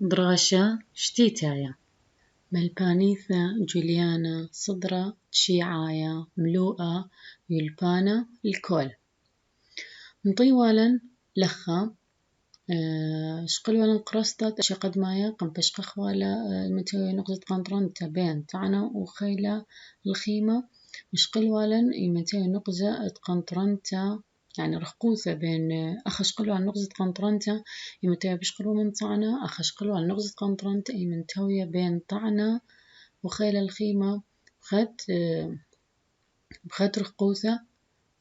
دراشة شتيتايا ملبانيثا جوليانا صدرة تشيعايا ملوءة يلبانا الكل مطيوالا لخا شقلوالا قرصتات أشي قد مايا قم بشقخوالا المتوي نقطة قنطران تبين تعنا وخيلا الخيمة مشقلوالا المتوي نقطة قنطران تا يعني رخقوثة بين أخشقلوا على نقطة قنطرنتا يمتوي بشقلوا من طعنا أخشقلوا على نقطة قنطرنتا يمتوي بين طعنا وخيل الخيمة بخت رخقوثة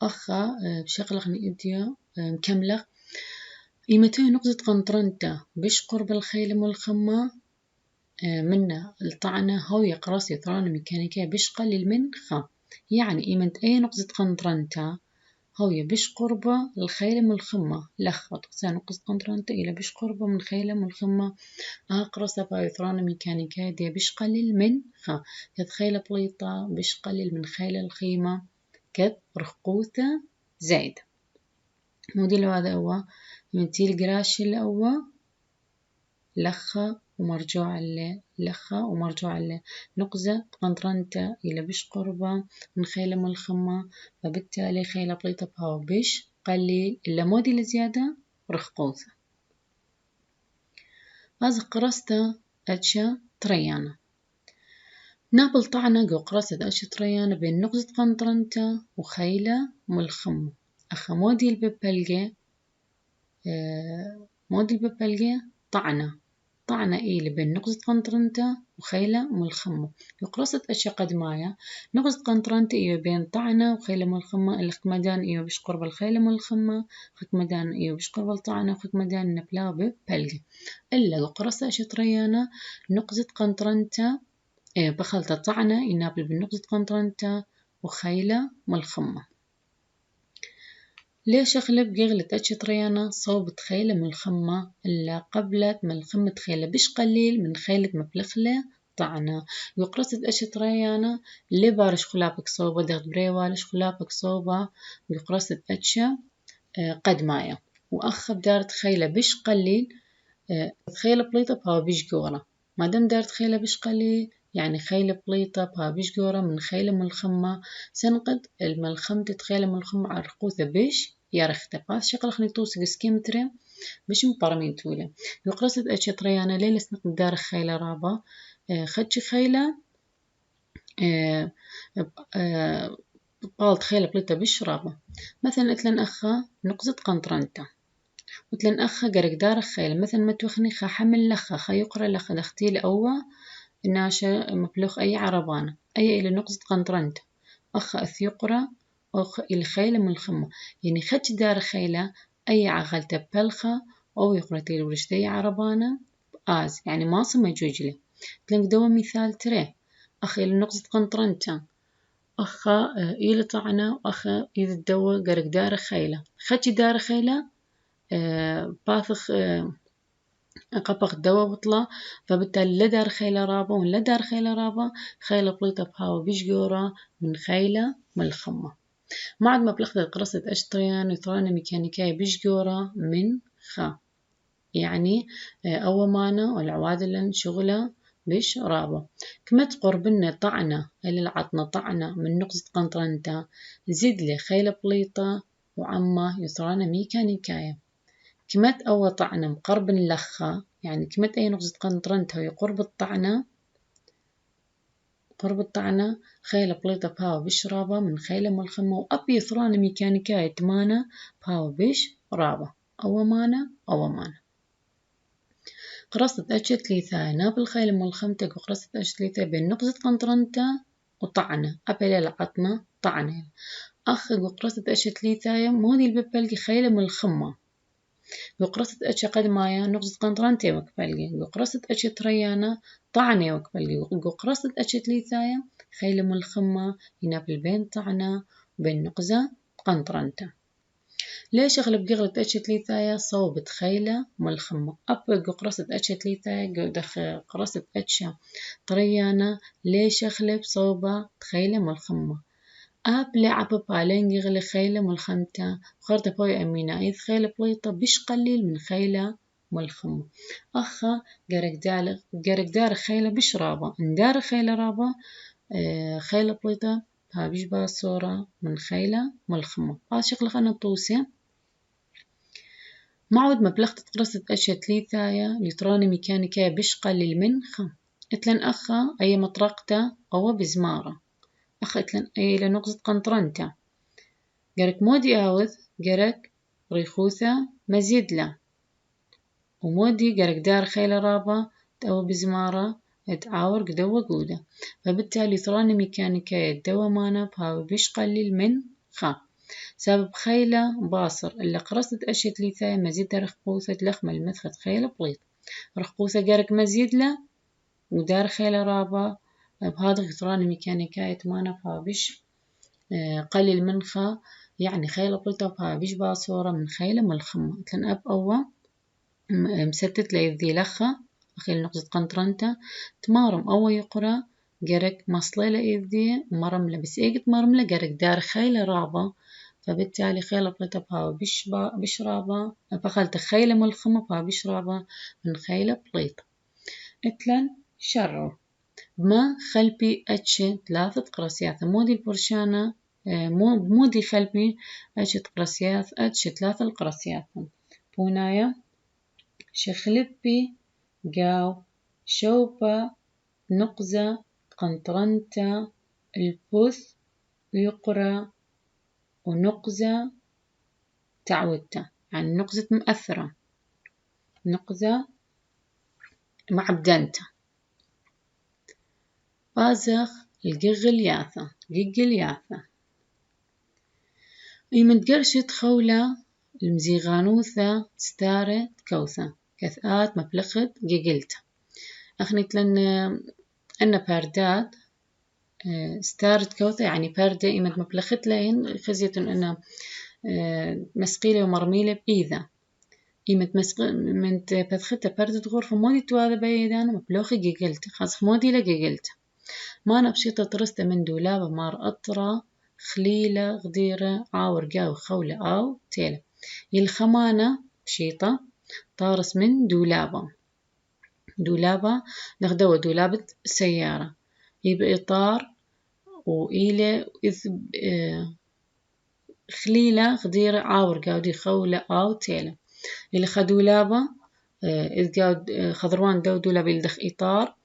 أخا بشغلخني إديا مكملة يمتوي نقطة قنطرنتا بشقر بالخيل والخمة منا الطعنة هو يقرص يطران ميكانيكية بشقل المنخة يعني إيمنت أي نقطة قنطرنتا هو يبش قربة الخيلة من الخمة لخط سان قص قنطرنت إلى بش قربة من خيلة من الخمة أقرص بايثران ميكانيكا دي بش قليل من خا كت خيلة بليطة بش قليل من خيلة الخيمة كت رخقوثة زايد موديل هذا هو من تيل قراش الأول لخة ومرجوع لخة ومرجوع نقزة قنطرنتا إلى بش قربة من خيلة من الخمة فبالتالي خيلة بليطة بهاو بش قليل إلا مودي لزيادة رخقوثة هذا قرصتا أتشا تريانا نابل طعنا جو قرصت أتشا تريانا بين نقزة قنطرنتا وخيلة من الخمة أخا مودي الببلجة طعنا إيلي بين نقطة قنطرنتا وخيلة ملخمة يقرصت أشيا قد مايا نقطة قنطرنتا إيو بين طعنا وخيلة ملخمة اللي خكمدان إيو بش قرب الخيلة ملخمة خكمدان إيو بش قرب الطعنا وخكمدان نبلا ببلغي إلا يقرصت أشيا تريانا نقطة قنطرنتا بخلطة طعنا ينابل بالنقطة قنطرنتا وخيلة ملخمة ليش أغلب يغلط أتش تريانا صوب خيلة من الخمة إلا قبلت من الخمة خيلة بش قليل من خيلة مبلخلة طعنا يقرصت أتش تريانا اللي بارش خلابك صوبة دغت بريوالش خلابك صوبة يقرصت أتش قد مايا وأخ بدارت خيلة بش قليل خيلة بليطة بها بش جورة ما دام دارت خيلة بش قليل يعني خيلة بليطة بها بش جورة من خيلة من الخمة سنقد الملخمة تخيلة من الخمة على رقوثة بش يارخت باس شغل خني توسق سكيمتري بش مقرمين تولي يقرصت أشي تريانا ليلة سنقد دار خيلة رابا خدش خيلة بالت خيلة بليطة بش رابا مثلا اتلن أخا نقزة قنطرنتا وتلن أخا قرق دار خيلة مثلا ما توخني خا حمل لخا خا يقرأ لخا دختيل أوا ناشا مبلوخ أي عربانة أي إلى نقزة قنطرنتا أخا أثيقرأ أو الخيلة من الخمة يعني خدش دار خيلة أي عغلتة بلخة أو يقرأتي ورشتي عربانة آز يعني ما صم جوجلة تلنك دوا مثال تري أخي لنقطة قنطرنتا أخا إلى طعنا وأخا إذا الدوا قرق دار خيلة خدش دار خيلة باثخ قبق دوا بطلة فبالتالي لا دار خيلة رابا ولا دار خيلة رابا خيلة بليطة بهاو بيش جورة من خيلة من الخمة معد ما بلخت قرصة أشتريان وثرانة ميكانيكية بيش جورة من خا يعني أول مانا والعوادل شغلة بيش رابا كمت قربنا طعنا اللي العطنا طعنا من نقطة قنطرنتا زيد لي خيلة بليطة وعما يثرانة ميكانيكية كمت أول طعنا مقرب لخا يعني كمت أي نقطة قنطرنتا وهي قرب الطعنة خيلة بليطة بهاو بش رابا من خيلة ملخمة وأبي ثران ميكانيكاية تمانا بهاو بش رابا أو مانا قرصت أشت ليثايا نابل خيلة ملخمتك وقرصت أشت ليثايا بين نقطة قنطرنتا وطعنة أبي للعطنا طعنة أخ وقرصت أشت ليثايا مودي الببلقي خيلة ملخمة وقرصت أشي قد مايا نقطة قنطرنتي وكبلقي وقرصت أشي تريانا طعنة وكبلقي وقرصت أشي تليثايا خيلة ملخمة ينابل بين طعنة وبين نقزة قنطرنتا ليش أغلب قغلت أشي تليثايا صوبت خيلة ملخمة أبقى قرصت أشي تليثايا قرصت أشي تريانا ليش أغلب صوبة خيلة ملخمة لعب بالين يغلي خيلة ملخمتا وخرت بوي أمينة إذ خيلة بليطة بش قليل من خيلة ملخمة. أخا جرك دار خيلة بشرابة ندار خيلة رابة خيلة بليطة ها بيشبه الصورة من خيلة ملخمة. هذا شغلة خلنا طوسة معود مبلغ تقرصت أشياء ثلاثة لتراني ميكانيكية بشقة للمنخة. اتلن أخا أي مطرقته أو بزمارة أخا اتلن أي لنقصة قنطرنته جرك مودي أوذ جرك ريخوثة مزيد له ومودي جرك دار خيلة رابة أو بزمارة تعاور قدوة جودة. فبالتالي تراني ميكانيكية الدوا مانا بها بيشقى للمنخة سبب خيلة باصر اللي قرصت أشياء ثلاثة مزيد رخقوثة لخمة المدخت خيلة بليط رخقوثة جرك مزيد له ودار خيلة رابة بهذا تراني ميكانيكية مانا بها بيش قليل منخة يعني خيلة بليطة بها بيش باصورة من خيلة ملخمة. مثلا أب أول مستت لي لخة أخي نقطة قنطرنته تمارم أول يقرأ جرك مصليلة إذي مرملة بس إيجت مرملة جرك دار خيلة رابة. فبالتالي خيلة بليطة بها بش رابة فخلت خيلة ملخمة بها بش رابة من خيلة بليطة. اتلن شرو ما خلبي أتش ثلاثة قرصيات مودي البرشانة مودي خلبي أتش قرصيات أتش ثلاثة القرصيات بونايا شخلبي جاو شوبة نقزة قنطرنتا البث يقرأ ونقزة تعودته يعني نقزة مؤثرة نقزة معبدنته بازخ الجغلياثة إيمن تقرشت خولة المزيغانوثة ستارة كوثة كثآت مبلخت جيجلته أخنت لن أنا باردات ستارة كوثة يعني باردة إيمن مبلخت لين خزية أنا مسقيلة ومرميلة بإيذا إيمت من بدخلت باردة غرفة مودي تواذا بيدانا مبلوخي جيجلته خاص مودي لجيجلته ما نبشيطة ترسته من دولابة مار أطرة خليلة غديرة عاور قاو خولة أو تيلة الخمانة بشيطة طارس من دولابة نخدوه دولابة سيارة يبقى إطار وإيلة خليلة غديرة عاور قاو دي خولة أو تيلة اللي خدولابة إذ قاو خضروان دولابة يلدخ إطار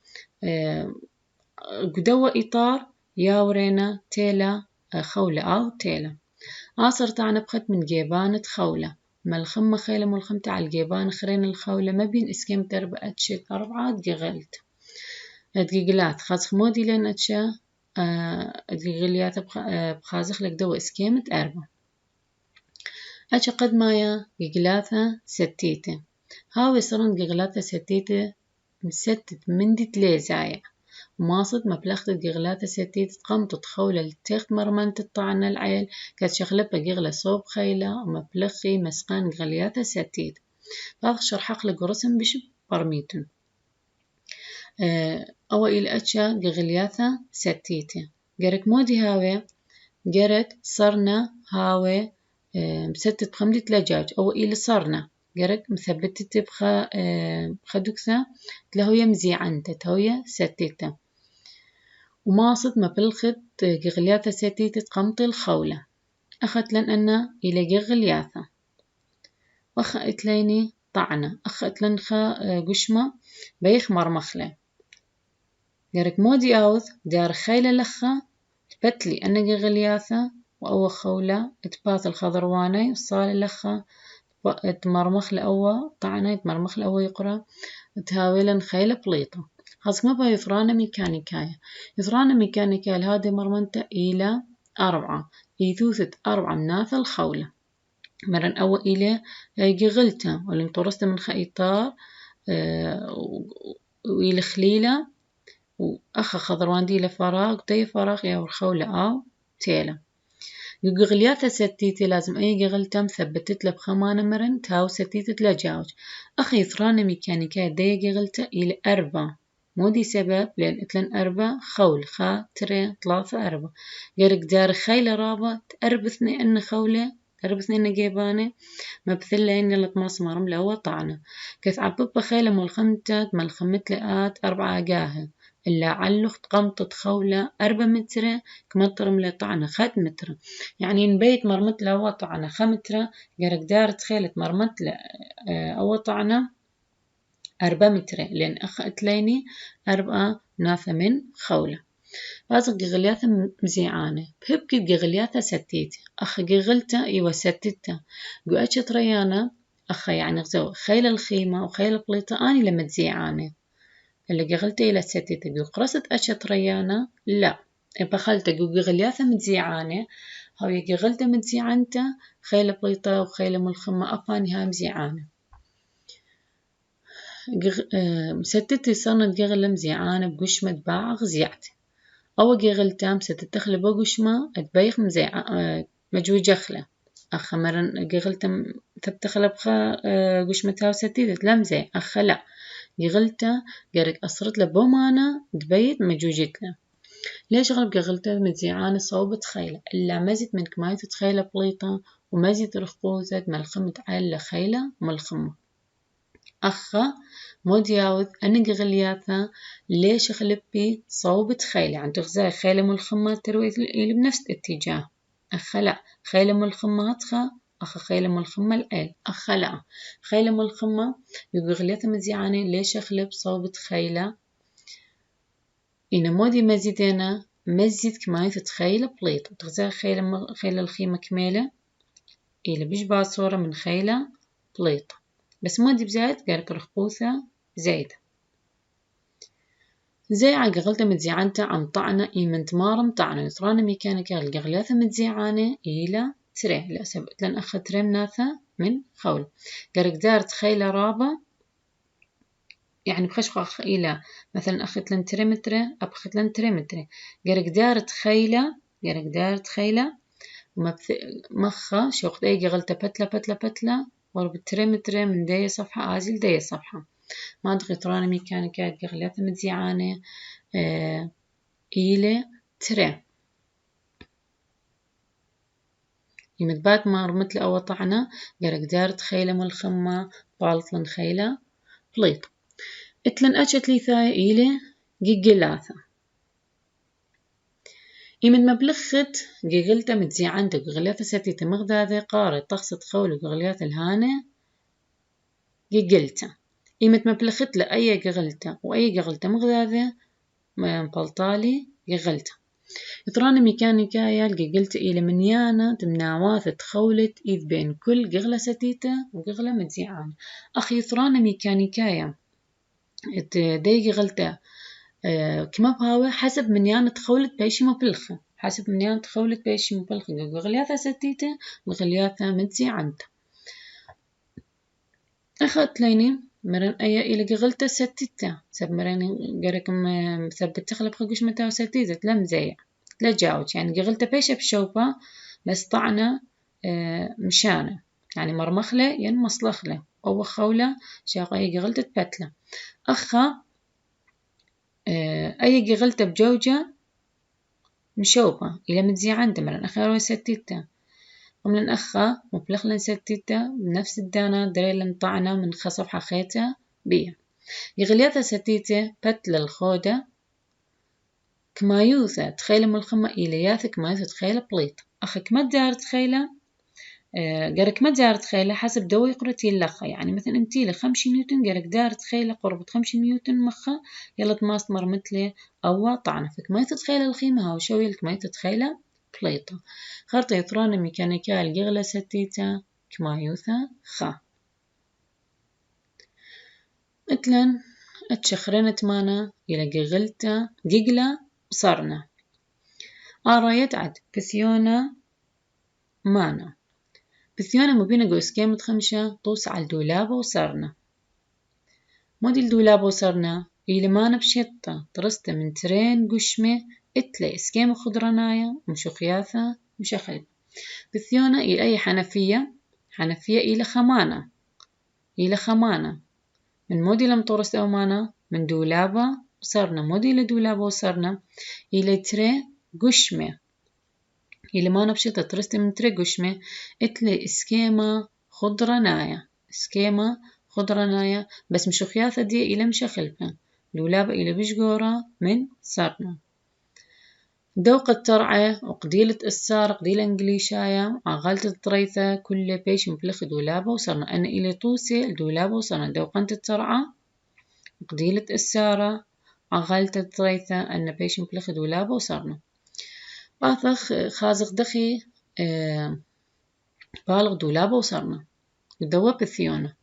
قدوة إطار ياورينا تيلا خولة أو تيلا آصر تاعنا بخت من جيبانة خولة ملخمة خيلة ملخمة على الجيبان خرين الخولة ما بين اسكيم تربة أتشت أربعة دقيقلات خاص مودي لين أتشا دقيقليات بخازخ لك دو اسكيمة أربعة أتشا قد مايا دقيقلاتها ستيتة هاوي صرن دقيقلاتها ستيتة مستت مندي تليزايا ماصد مبلغت الجغلات ستيت قمت خولة لتخت مرمنت الطعنة العيل كانت شغلة بجغلة صوب خيلة ومبلغي مسقان غليات ستيت باخ شرحق لقرسم بش برميتن أو إلى أتشا جغلياثا ستيتة جرك مودي هاوي جرك صرنا هاوي مستت بخمدة لجاج أو إلى صرنا جرك مثبتت بخدوكثا تلهوية مزيعنتة تهوية ستيتة وماصد مبلخت جغلياثة ستيتة قمط الخولة أخت لن أنا إلى جغلياثة وأخت ليني طعنة أخت لن خا قشمة بيخ مرمخلة جرك مودي أوذ دار خيلة لخة تبتلي أنا جغلياثة وأو خولة تباث الخضرواني صال لخة تمرمخ لأوى طعنة تمرمخ لأوى يقرأ تهاويلا خيلة بليطة خاص ما بها يثرانا ميكانيكاية لهذه مرمنته إلى 4 يثوثت 4 مناث الخولة مرن أول إلى جغلته واللي مطرسته من خيطار وإلى خليلة وأخا خضروان دي لفراغ تي فراغ يا الخولة أو تيلة جغلياتها ستيتي لازم أي جغلتة مثبتت له بخمانة مرن تاو ستيتت لجاوج أخي ثرانا ميكانيكاية دي جغلتة إلى 4 مودي سبب لأن اتلن 4 خول خا 3 3 4 جرك دار خيلة رابة تأربثني أن خولة درب اثنين جيبانة مبثلين يلا تماس مرملة هو طعنة كيف عببة خيلة ملخمتة ملخمت لقات 4 جاهة إلا علخت قمطة خولة 4 متر كمطر ملي طعنة 5 متر يعني نبيت مرمت له هو طعنة 5 متر جرك دارت خيلة مرمت له هو طعنة 4 متر لأن أخ أتليني 4 ناثة من خولة بازق جغلياثة مزيعانة بهبكي جغلياثة ستيتي أخ جغلته إيوه ستيته قوأتش ريانة أخ يعني غزو خيل الخيمة وخيل بليطة أني لما تزيعانة اللي جغلته إلى ستيته جو قرصت أشت ريانة لا بخلته جو جغلياثة متزيعانة هاو جغلته متزيعانته خيل بليطة وخيل ملخمة أفاني هاي مزيعانة ستتي صنت جغلة مزيعانة بقشمة باع غزيعتي أو جغلتام ستتخلي بقشمة تبيخ مجوجة خلة أخ مرن جغلتم تبتخلى بخا قشمتها وستيتت لمزي أخ لا جغلتا جرك أصرت له بومانا تبيت مجوجت له ليش غلب جغلتا متزيعانة صوبة خيلة إلا مزت من كماية خيلة بليطة ومزت رخوزة ملخمة عيلة خيلة ملخمة أخا مودياوذ أنا جغلياثا ليش خلبي صوبة خيلة يعني تغزى خيلة ملخمة تروي إلي بنفس الاتجاه أخا لا خيلة ملخمة هتخا أخا خيلة ملخمة الأل أخا لا خيلة ملخمة جغلياثا مزيعانة ليش خلب صوبة خيلة إنا مودي مزيدنا مزيد كماية خيلة بليط وتغزى خيلة الخيمة كميلة إلي بيشبع صورة من خيلة بليط بس مودي بزايد قالك رخبوثة زايدة زي عقغلتها متزيعانتا عم طعنة إيمن تمارم طعنة يطرانة ميكانيكا القغلياثة متزيعانة إلى تري لأسف لأن أخذ تري مناثة من خول قالك دارت خيلة رابة يعني بخشخ إلى مثلا أخذت لن تري متري أبخذت لن تري متري قالك دارت خيلة مخة شوق داي قغلتها بتلا وربتري متري من داي صفحة آزل داي صفحة ما أدري تراني ميكانيكا قغلياثة متزيعانة إلى تري يمتبات مار مثل أو طعنة قالك دارت خيلة ملخمة بالطلن خيلة بليط اتلن أشت لي ثاي إلى جيجلاثة إيمن مبلخت جيجلتا متزيعانتا قغلياثة ستيتا مغداذة قارة تخصت خول قغلياثة الهانة جيجلتا إيمت مبلخت لأي قغلتا وأي قغلتا مغداذة بلطالي قغلتا يطران ميكانيكايا القلت إلى منيانا تمناواث تخولت إذ بين كل قغلة ستيتة وقغلة متزيعان أخي يطران ميكانيكايا دي قغلتا كما بهاوي حسب منيانا تخولت بيشي مبلخة حسب منيانا تخولت بيشي مبلخة قغلياثا ستيتة وقغلياثا متزيعانتا أخذت ليني مرن أي إلى قغلتا ستيتة سب مرن قركم ثبت تخلب خقوش متى وستيتة لم زي لا جاوج يعني قغلتا بيشة بشوبة بس طعنة مشانة يعني مرمخلة ين مصلخلة أو خولة شاقية قغلتا بتلة أخا أي قغلتا بجوجة مشوبة إلى متزيعان تمرن أخيرا ستيتة ومن أخا مبلخلن ستيتة بنفس الدانا دريلن طعنة من خصفحة خيتة بيه يغلياثا ستيتة بتلة الخودة كمايوثة تخيلة ملخمة إلياثة كمايوثة تخيلة بليط أخك ما دارت خيلة قالك ما دارت خيلة حسب دوي قرتي اللخة يعني مثلا امتيلة 5 نيوتن قالك دارت خيلة قربة 5 نيوتن مخة يلا تماستمر مثلي أو طعنة فكمايوثة تخيلة الخيمة هاو شوية كمايوثة تخيلة بليطة خرطة يطران ميكانيكا القغلة ستيتة كمايوثة خا اتلن اتشخرنت مانا إلى قغلتا ققلة وصرنا رايت عد بثيونا مانا بثيونا مبينة قوس كيمة 5 طوس على الدولابة وصرنا مودي الدولابة وصرنا إلى مانا بشطة ترسته من ترين قشمة اتلي اسكيمة خضرنايا ومشخياثة مشخلب بثيونا إلى أي حنفية إلى خمانة من مودي لم ترست أو مانا من دولابة وصرنا مودي لدولابة وصرنا إلى تري قشمة إلى ما نبشطة ترست من ترقشمة إتلي إسكيما خضرنايا إسكيما خضرنايا بس مش خياثة دي إلى مشخلفة دولابة إلى بشجورة من صرنا دوقة ترعة وقديلة السار قديلة انجليشايا عغالة الطريثة كل بيش مبلخ دولابة وصرنا أنا إلي طوسي الدولابة وصرنا دوقة الترعة قديلة السارة عغالة الطريثة أنا بيش مبلخ دولابة وصرنا باثخ خازق دخي بالغ دولابة وصرنا دواب الثيونة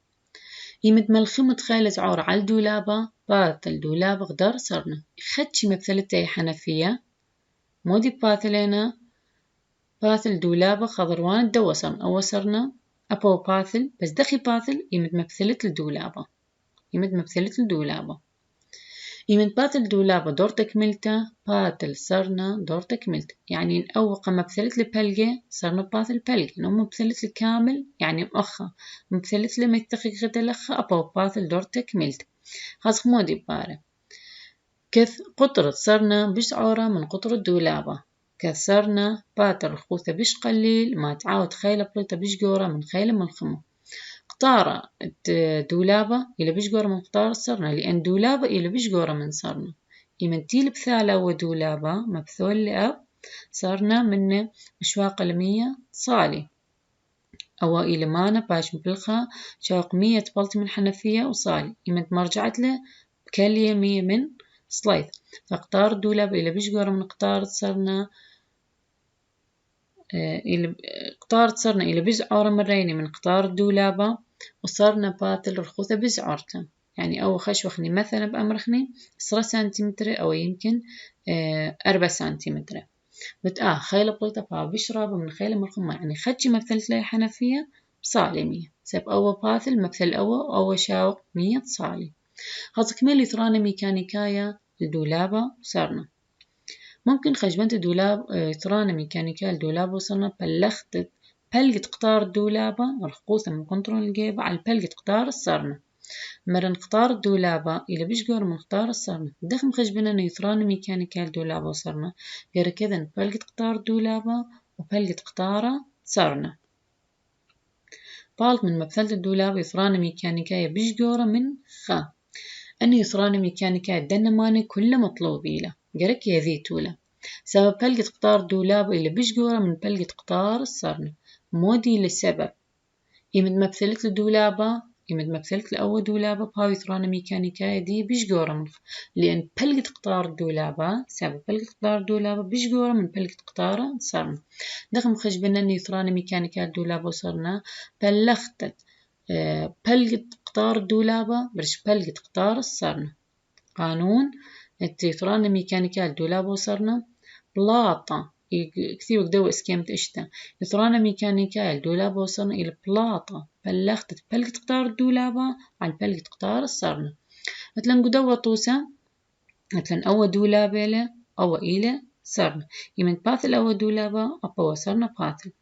يمد ملخي متخيلة عور على الدولابة بات الدولابة غدار صرنا خدشي مبثلتي حنفية مودي باثلينا باثل دولابة خضروان الدو وصرنا أو وصرنا أبو باثل بس دخي باثل يمد مبثلة الدولابة يمد مبثلة الدولابة يمد باثل دولابة دور تكملته باثل صرنا دور تكملته يعني نأوق مبثلة لبلقة صرنا باثل بلقة نو مبثلة الكامل يعني مأخة مبثلة لما يتخي غدا لخة أبو باثل دور تكملته خاص مودي باره كث قطرة صرنا بش عورة من قطر الدولابة كثرنا باتر الخوثة بش قليل ما تعاود خيلة بليطة بش جورة من خيلة من خمو قطارة دولابة إلى بش جورة من قطار صرنا لأن دولابة إلى بش جورة من صرنا يمنتيل بثالة ودولابة مبثول لأب صرنا من مشواق المية صالي أو إلى مانا باش مبلخة شاق 100 بلطي من حنفية وصالي يمنت مرجعت له بكالية 100 من صليث فقطار الدولاب إلى بشجورة من قطار صرنا إلى بزعورة مريني من قطار الدولابة وصرنا باتل رخوثة بزعورته يعني أو خشوخني مثلا بأمرخني 10 سنتيمتر أو يمكن 4 سنتيمتر خيلة بليطة بشرب من خيلة مرخمة يعني خدشي مثلت لي حنفية بصالي 100 سب أو باثل مثل أو شاوق 100 صالي خاص كمية ثرانة ميكانيكاية الدولابة وصرنا ممكن خشبنت الدولاب ثرانة ميكانيكاية الدولابة وصرنا بلقت قطار الدولابة رخوصة من كنترول الجيبة على بلقت قطار الصرنا مرن قطار الدولابة إلى بشجور من قطار الصرنا دخم خشبنا نيثران ميكانيكاية الدولابة وصرنا غير كذا بلقت قطار الدولابة وبلقت قطارة صرنا بالت من مبثلة الدولابة يثران ميكانيكاية بشجورة من خا أني يثران ميكانيكاية دنماني كل مطلوبي له جرك يذيتوله سبب بلقة قطار دولاب إلى بشجورة من بلقة قطار الصرنا مودي للسبب يمد مبثلة الدولابة يمد مبثلة الأول دولابة بهاي ثرانة ميكانيكاية دي بشجورة من لأن بلقة قطار الدولابة سبب بلقة قطار الدولابة بشجورة من بلقة قطارة صرنا دخم خشبنا أني ثرانة ميكانيكاية الدولابة وصرنا بلختت بلقة قطار الدولابة برش بلقة قطار الصرنا قانون التيثران ميكانيكا الدولاب وصرنا بلاطة كثير وقدوا اسكيمت اشتا يثران ميكانيكا الدولاب وصرنا إلى بلاطة بلغت بلقة قطار الدولابة على بلقة قطار الصرنا مثلا قدوا طوسة مثلا أول دولابة له أو إلى صرنا يمن باثل أول دولابة أبا وصرنا باثل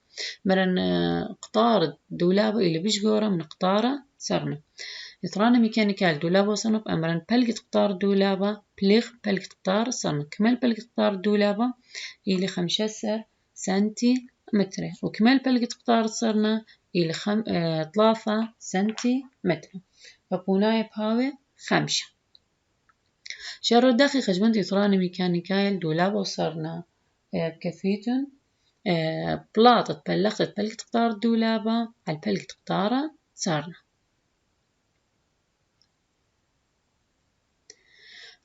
مرن قطار الدولابة إلى بشجورة من قطارة صرنا يثران ميكانيكا الدولابة وصرنا بأمرن بلقة قطار الدولابة بلغ بلقة قطار صرنا كمال بلقة قطار الدولابة إلى 15 سنتيمتر وكمال بلقة قطار صرنا إلى 3 سنتيمتر فبوناي بهاوي 5 شر داخل خجمنت يثران ميكانيكا الدولابة وصرنا كثيتن بلاطة بلغت بلقة قطار الدولابة على بلقة قطارة صرنا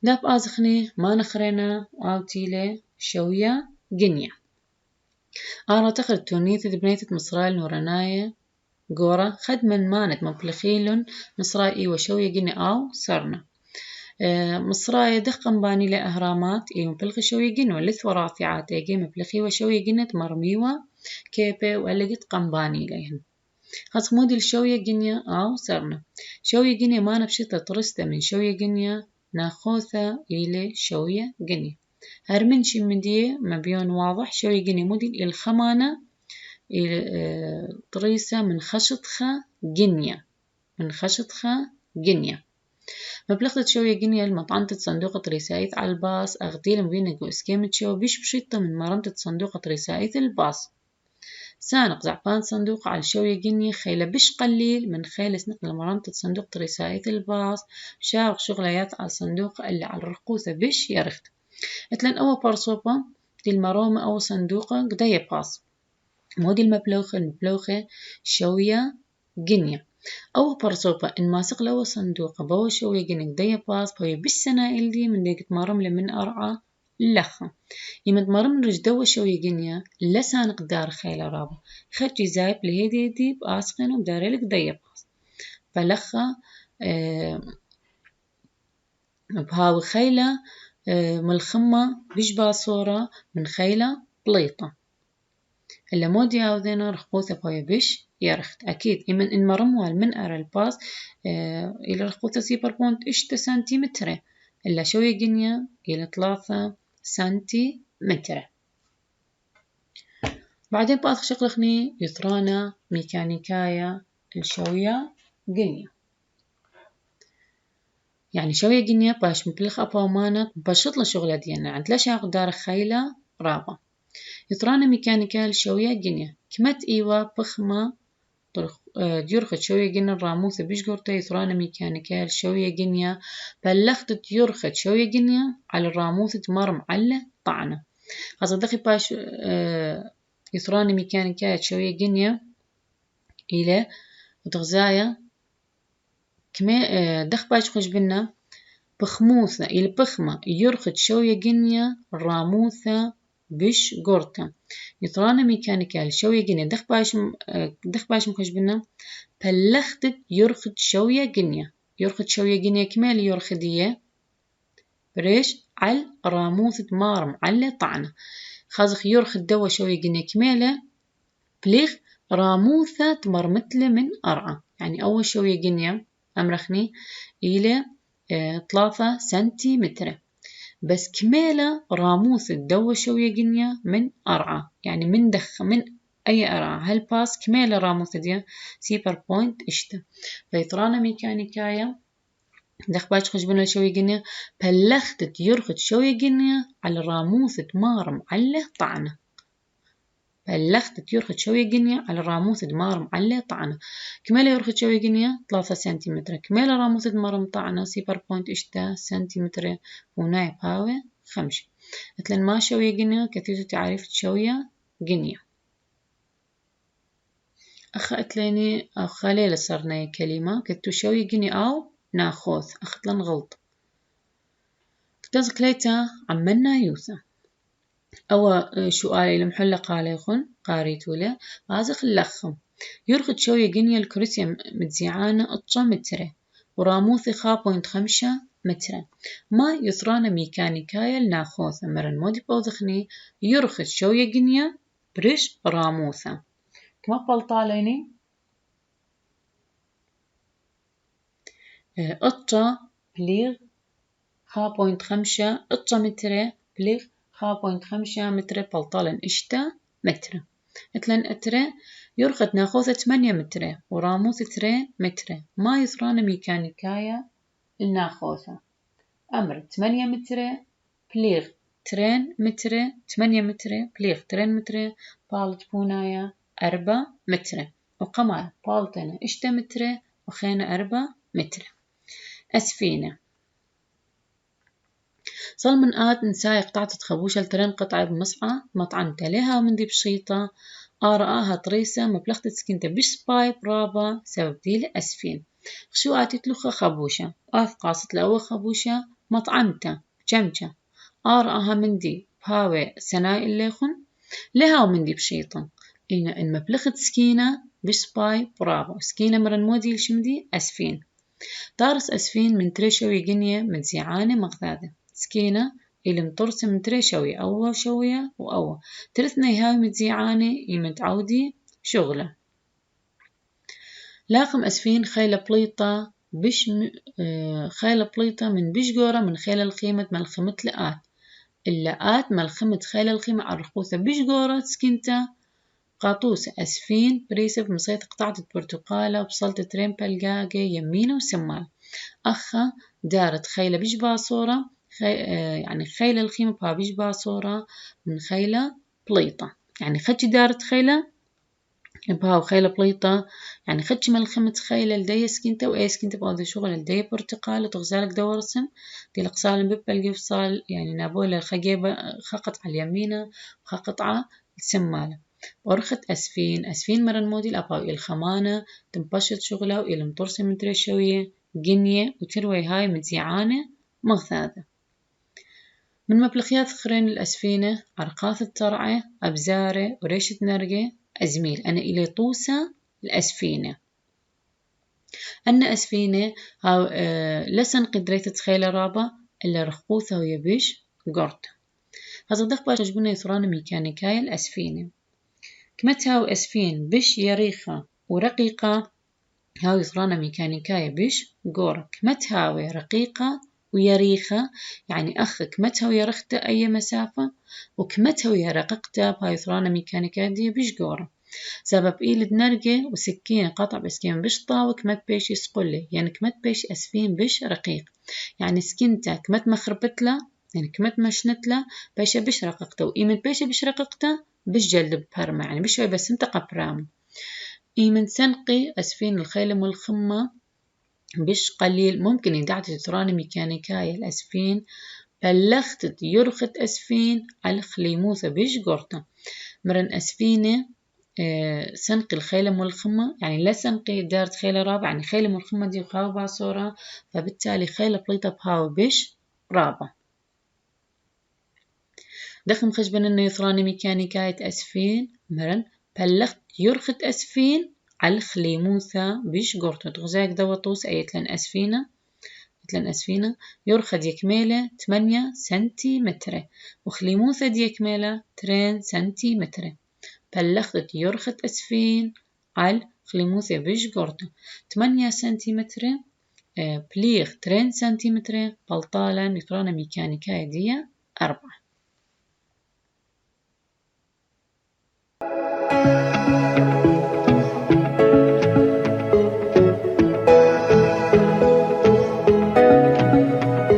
داب آزخني ما نخرينا وعاوتيلي شوية جنيا أنا تخرج تونيثة بنيثة مصرايل نوراناية قورة خد من مانت مبلخيلن مصراي وشوية جنيا أو صرنا مصراي دخن باني لأهرامات مبلخي شوية جنيا ولث ورافعات مبلخي وشوية جنيا مرميوة كيبة ولقت قنباني لهن خاص مودي الشوية جنيا أو صرنا شوية جنيا ما نبشتها ترسته من شوية جنيا ناخوثة إلى شوية جنيه هرمنشي مدية مبيون واضح شوية جنيه مودي الخمانة طريسة من خشطخة جنية من خشطخة جنية مبلغة شوية جنيه المطعنة صندوق رسايت على الباص أغديل مبينك وإسكيمة شو بيش بشيطة من مرمت صندوق رسايت الباص سانق زعبان صندوق على شوية جنيه خيلة بش قليل من خيلة سنقل مرمت صندوق رسايت الباص شاوق شغليات على صندوق اللي على الرقوثة بش يرخت اتلن أول برصوبة دي المرومة أو صندوقة قدية باص مودي المبلوخة شوية جنيه أو برصوبة إن ما سقل أو صندوقة بو شوية جنيه قدية باص بوي بالسنائل دي من ديك تمرم من أرعى لخا يمد مرم رجدوة شوية جنيه لسانق دار خيلة رابا خرجي زايب لهيدي دي بأسقين وبداري لك قدية باص فلخا بهاو خيلة ملخمة بيش باصورة من خيلة بليطة إلا مودي عاوذينا رخوثة بويا بيش يرخت أكيد إن مرموال من أرى الباص إلى رخوثة 0.8 سنتيمتر إلا شوية جنيه إلى 3 سنتيمتر. بعدين بأخ شقلخني يثرانا ميكانيكايا الشوية جنيه يعني شوية جنيه باش مبلغ أبومانت بشطلة شغلة دينا عند لاشا قدار خيلة رابا يطرانا ميكانيكال شوية جنيه كمت إيوا بخمة ديورخت شوية جنيه الراموثة بيش قرطة يطرانا ميكانيكال شوية جنيه بلغت ديورخت شوية جنيه على الراموثة مرم على طعنة خاصة دخي باش يطرانا ميكانيكال شوية جنيه إلى وتغزايا كما دخ باش خوش بنا بخموثة إلى بخمة يرخد شوية جنيه راموثة بش قرطة يطرانا ميكانيكال شوية جنيه دخ باش مخش بنا بلختت يرخد شوية جنيه يرخد شوية جنيه كمال يرخدية بريش على راموثة مارم على طعنة خازخ يرخد دوا شوية جنيه كمالة بليغ راموثة مرمتلة من أرعى يعني أول شوية جنيه أمرخني إلى 3 سنتيمتر بس كمالة راموث الدوة شوية جنيه من أرعى يعني من أي أرعى هالباس كمالة راموث دي 0.8 فيطرانا ميكانيكايا دخ باش خش بنا شوية جنيه بلختت يرخد شوية جنيه على راموثة مارم على طعنة بلختت يرخد شوية جنيه على راموثة مارم على طعنة كمالة يرخد شوية جنيه 3 سنتيمتر كمالة راموثة مارم طعنة 0.8 سنتيمتر ونايب هاوي 5 مثل ما شوية جنيه كثيرة تعريف شوية جنيه أخا أتليني أو خليل صرنا كلمة كتو شوية جنيه أو ناخوث أخت لن غلط كتازك ليتا عمنا يوثا أو سؤالي المحلقة عليكم قاريتو له غازخ اللخم يرخد شوية جنيه الكرسي متزيعانة 8 متر وراموثي 5.5 متر ما يثرانا ميكانيكايا الناخوثة مرن مودي بوضخني يرخد شوية جنيه بريش راموثة كما بلطاليني قطة بليغ 5.5 قطة متر بليغ 5.5 متر بلطالن إشتا متر مثلا أترى يرخد ناخوثة 8 متر وراموثة 3 متر ما يثرانا ميكانيكايا الناخوثة أمر 8 متر بليغ 3 متر 8 متر بليغ 3 متر بالت بونايا 4 متر وقمع بالتنا إشتا متر وخينا 4 متر أسفينة صل من آت نساي قطعة خبوشة لترين قطعة بمصعة مطعم تليها من دي بشيطة آرآها طريسة مبلغة سكنتة بش سباي برابا سبب دي أسفين خشو آتي تلوخة خبوشة آث قاصت لأول خبوشة مطعمته جمجة آرآها من دي بهاوي سناي الليخن لها ومن دي بشيطة إن مبلغة سكينة بش سباي برابا سكينة مرن مودي لشمدي أسفين دارس أسفين من تريشوي جنيه من زيعانة مغذاذة سكينة اللي مطرسة من تريشوي أول شوية وأول ترثني هاي متزيعانة متعودي شغلة لاقم أسفين خيلة بليطة خيلة بليطة من بشجورة من خيلة الخيمة ملخمة لآت اللآت ملخمة خيلة الخيمة على رخوثة بشجورة سكنتا قاطوسة أسفين بريسة بمصيت قطعة برتقالة وبصلت ترين بلقاقة يمينة وسمال أخا دارت خيلة بيشبه صورة يعني خيلة الخيمة بها بيشبه صورة من خيلة بليطة، يعني خدش دارت خيلة بها خيلة بليطة، يعني خدش ملخمة خيلة لدي سكينتا وأي سكينتا بهذا شغل لدي برتقال وتغزالك دور رسم دي القصال بيبقى القفصال يعني نابولة الخجيبة خقط على اليمينة وخقطعة السمالة ورخت أسفين مرن مودي الأباوي الخمانة تنبشط شغلة وإلى مطرسة مدري شوية جنية وتروي هاي متزيعانة مغثاثة. من مبلخيات خرين الأسفينة عرقاث الترعة أبزارة وريشة نرقة أزميل أنا إلي طوسة الأسفينة أنا أسفينة هاو لسن قدريت تخيل رابا إلا رخوثة ويبيش قرطة هذا دخ باش جبنا يثران ميكانيكاية الأسفينة كمتها وأسفين بش يريخة ورقيقة هاو يثران ميكانيكاية بش قورة كمتها ورقيقة ويريخة يعني أخك كمتها ويرخته أي مسافة وكمتها ويرققته بهاي يثران ميكانيكاية دي بش قورة سبب إيلد نرقة وسكينة قطع بسكين بش طاوة كمت بيش يسقلي يعني كمت بيش أسفين بش رقيق يعني سكينتا كمت مخربتلا يعني كمت مشنتلا بيشا بش رققته وإيمن بيشا بش رققته بش جلد بهرمة يعني بشوي بس انت قبرام إيمن سنقي أسفين الخيلم والخمة بش قليل ممكن يدعت تراني ميكانيكاية الأسفين بلغت يرخت أسفين على خليموثة بش قرطة مرن أسفينة سنقي الخيلم والخمة يعني لا سنقي دارت خيلة رابع يعني خيلم والخمة دي وخاوبة صورة فبالتالي خيلة بليطة بهاو بش رابع دخم خشبن إنه يثراني ميكانيكاية أسفين مرن بلغت يرخت أسفين على خليموثة بش قرطة غزاك دوطوس أيتلن أسفينة يرخد يكميلة 8 سنتيمتر وخليموثة دي يكميلة 2 سنتيمتر بلغت يرخت أسفين على خليموثة بش قرطة 8 سنتيمتر بليغ 2 سنتيمتر بلطالا يثرانا ميكانيكاية دي 4